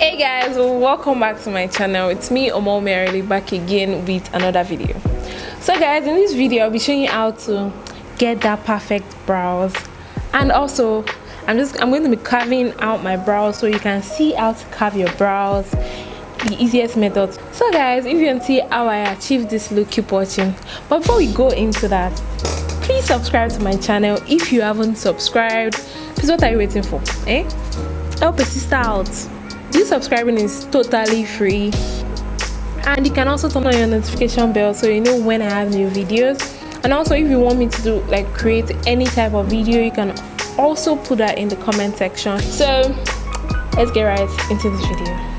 Hey guys, welcome back to my channel. It's me, Omo Merrily, back again with another video. So guys, in this video I'll be showing you how to get that perfect brows, and also I'm going to be carving out my brows so you can see how to carve your brows, the easiest method. So guys, if you want to see how I achieve this look, keep watching. But before we go into that, please subscribe to my channel if you haven't subscribed. Please, what are you waiting for? Help a sister out. This subscribing is totally free, and you can also turn on your notification bell so you know when I have new videos. And also, if you want me to do create any type of video, you can also put that in the comment section. So let's get right into this video.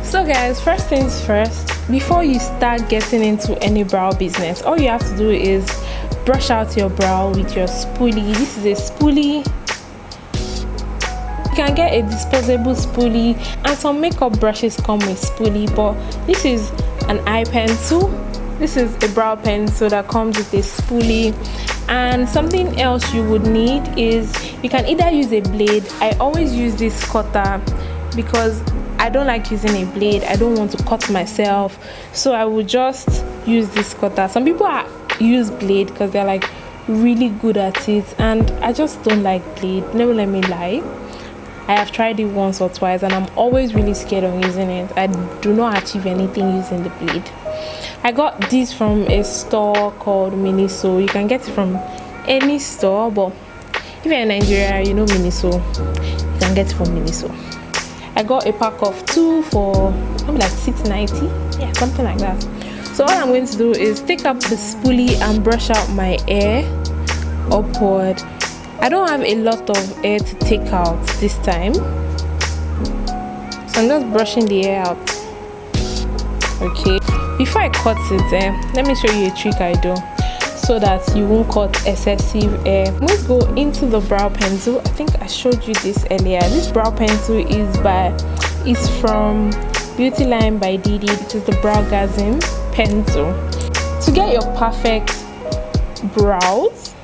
So guys, first things first, before you start getting into any brow business, all you have to do is brush out your brow with your spoolie. This is a spoolie. You can get a disposable spoolie, and some makeup brushes come with spoolie, but this is an eye pencil. This is a brow pencil that comes with a spoolie. And something else you would need is, you can either use a blade. I always use this cutter because I don't like using a blade. I don't want to cut myself, so I would just use this cutter. Some people use blade because they're really good at it, and I just don't like blade. Never let me lie. I have tried it once or twice and I'm always really scared of using it. I do not achieve anything using the blade. I got this from a store called Miniso. You can get it from any store, but if you're in Nigeria, you know Miniso, you can get it from Miniso. I got a pack of 2 for maybe $6.90, yeah, something like that. So all I'm going to do is take up the spoolie and brush out my hair upward. I don't have a lot of hair to take out this time, so I'm just brushing the hair out. Okay, before I cut it, let me show you a trick I do so that you won't cut excessive hair. I'm going to go into the brow pencil. I think I showed you this earlier. This brow pencil is from Beauty Line by Didi. It is the Browgasm pencil. To get your perfect brows,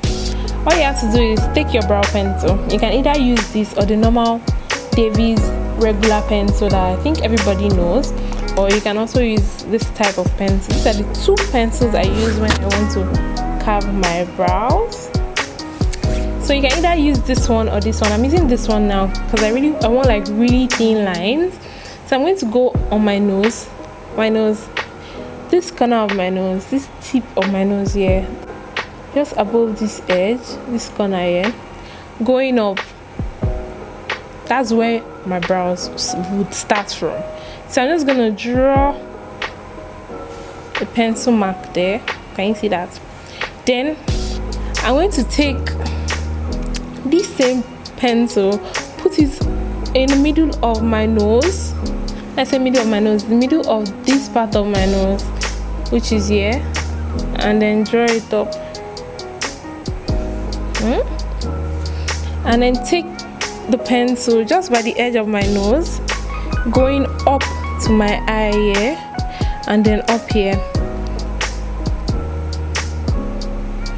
all you have to do is take your brow pencil. You can either use this or the normal Davies regular pencil that I think everybody knows, or you can also use this type of pencil. These are the 2 pencils I use when I want to carve my brows. So you can either use this one or this one. I'm using this one now because I want really thin lines. So I'm going to go on my nose, this corner of my nose, this tip of my nose here, just above this edge, this corner here, going up. That's where my brows would start from. So I'm just gonna draw a pencil mark there. Can you see that? Then I'm going to take this same pencil, put it in the middle of my nose. I say middle of my nose, the middle of this part of my nose, which is here, and then draw it up. And then take the pencil just by the edge of my nose, going up to my eye here, and then up here.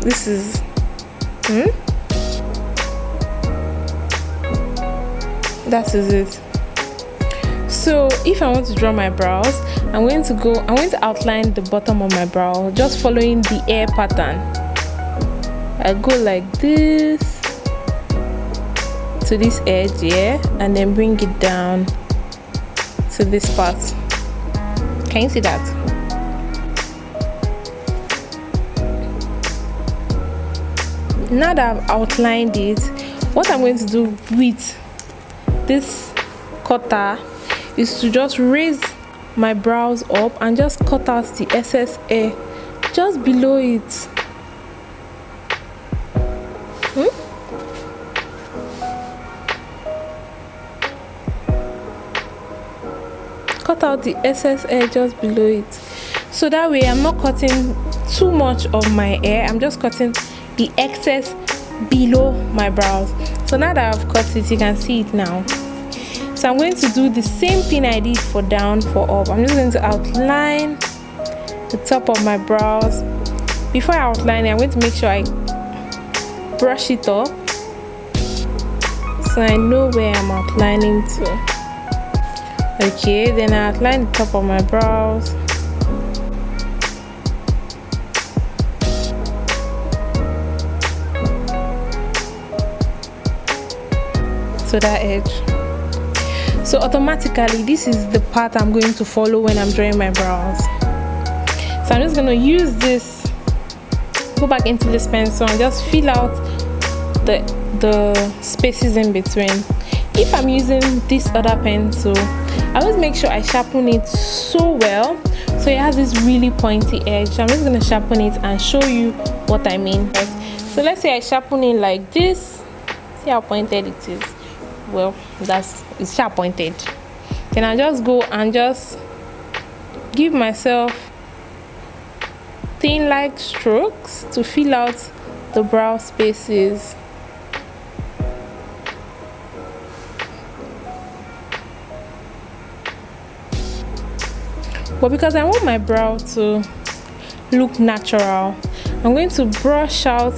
This is that is it. So if I want to draw my brows, I'm going to outline the bottom of my brow just following the hair pattern. I go like this to this edge here, and then bring it down to this part. Can you see that? Now that I've outlined it, what I'm going to do with this cutter is to just raise my brows up and just cut out the excess hair just below it. Cut out the excess hair just below it, so that way I'm not cutting too much of my hair. I'm just cutting the excess below my brows. So now that I've cut it, you can see it now. So I'm going to do the same thing I did for down, for up. I'm just going to outline the top of my brows before I outline it, I'm going to make sure I brush it up so I know where I'm outlining to. Okay, then I outline the top of my brows. To that edge. So automatically this is the part I'm going to follow when I'm drawing my brows. So I'm just going to use this, go back into this pencil and just fill out the spaces in between. If I'm using this other pencil, I always make sure I sharpen it so well so it has this really pointy edge. So I'm just going to sharpen it and show you what I mean. Right? So let's say I sharpen it like this. See how pointed it is? Well, it's sharp pointed. Then I just go and just give myself thin like strokes to fill out the brow spaces. But because I want my brow to look natural, I'm going to brush out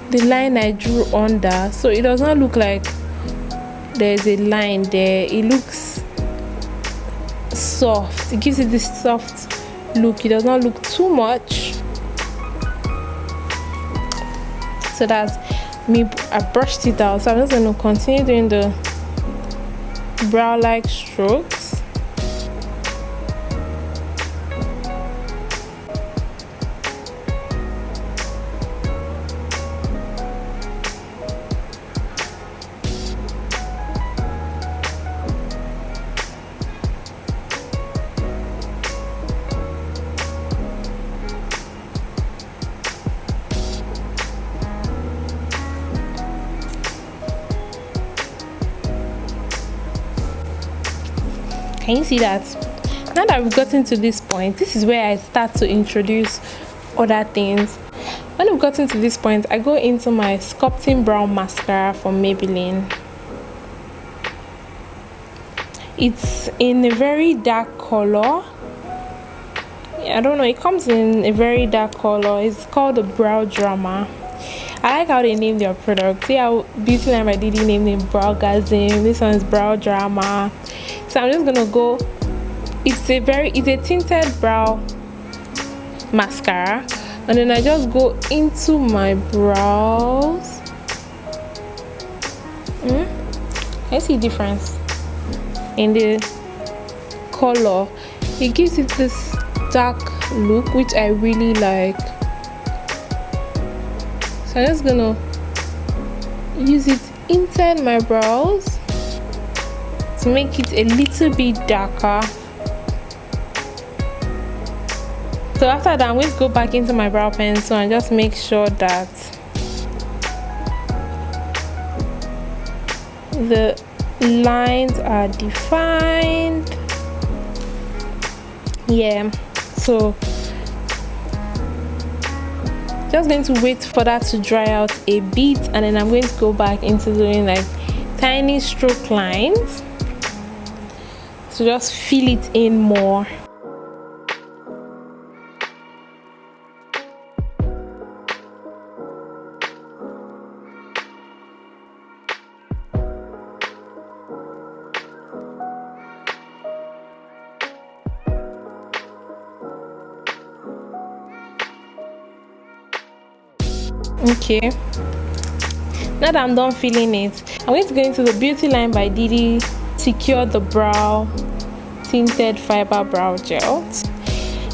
the line I drew under, so it does not look like there's a line there. It looks soft. It gives it this soft look. It does not look too much. So that's me. I brushed it out, so I'm just going to continue doing the brow like strokes. Can you see that? Now that we've gotten to this point, this is where I start to introduce other things. When we've gotten to this point, I go into my sculpting brow mascara from Maybelline. It's in a very dark color. I don't know, it comes in a very dark color. It's called the Brow Drama. I like how they name their product. See how Beauty Line by Didi named it Browgasm. This one is Brow Drama. So I'm just gonna go. It's a tinted brow mascara, and then I just go into my brows. Can you see the difference in the color? It gives it this dark look, which I really like. So I'm just gonna use it inside my brows to make it a little bit darker. So after that, I'm going to go back into my brow pencil and just make sure that the lines are defined. Yeah, so just going to wait for that to dry out a bit, and then I'm going to go back into doing like tiny stroke lines to just fill it in more. Okay, now that I'm done filling it, I'm going to go into the Beauty Line by Didi Secure the Brow Tinted Fiber Brow Gel.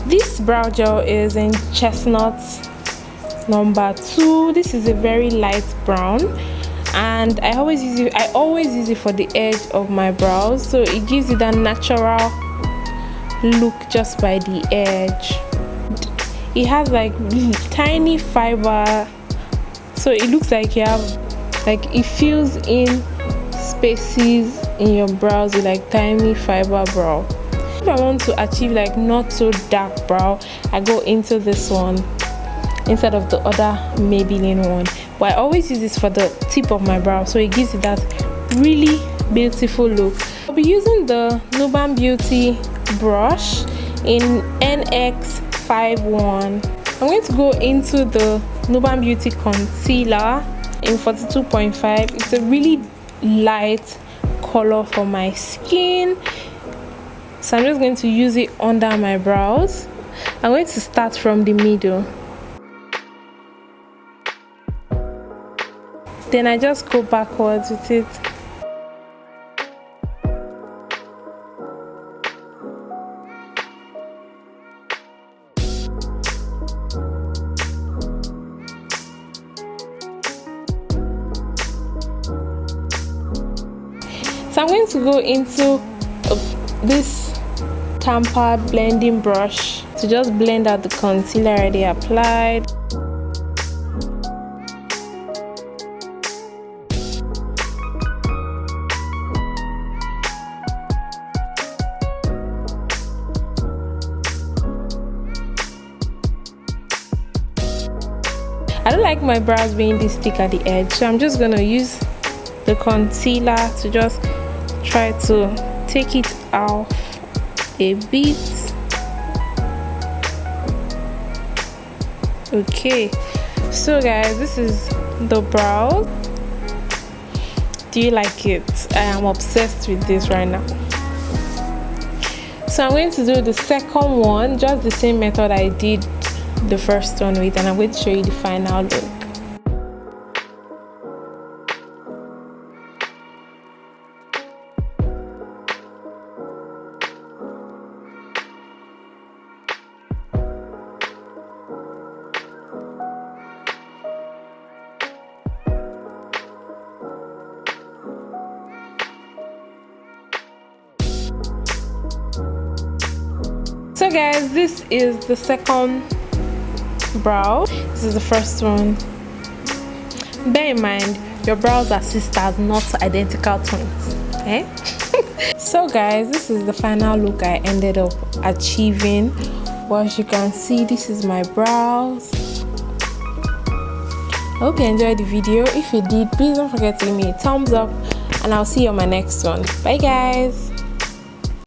This brow gel is in Chestnut number 2. This is a very light brown, and I always use it for the edge of my brows, so it gives it that natural look just by the edge. It has like tiny fiber, so it looks like you have, like, it fills in spaces in your brows with like tiny fiber brow. If I want to achieve like not so dark brow, I go into this one instead of the other Maybelline one, but I always use this for the tip of my brow, so it gives it that really beautiful look. I'll be using the Nuban Beauty brush in NX 42.51. I'm going to go into the Nuban Beauty concealer in 42.5. It's a really light color for my skin, so I'm just going to use it under my brows. I'm going to start from the middle, then I just go backwards with it. So I'm going to go into this tamper blending brush to just blend out the concealer already applied. I don't like my brows being this thick at the edge, so I'm just gonna use the concealer to just try to take it off a bit. Okay, so guys, this is the brow. Do you like it? I am obsessed with this right now. So I'm going to do the second one, just the same method I did the first one with, and I'm going to show you the final look. So guys, this is the second brow. This is the first one. Bear in mind, your brows are sisters, not identical twins. Okay? So guys, this is the final look I ended up achieving. Well, as you can see, this is my brows. I hope you enjoyed the video. If you did, please don't forget to give me a thumbs up, and I'll see you on my next one. Bye guys.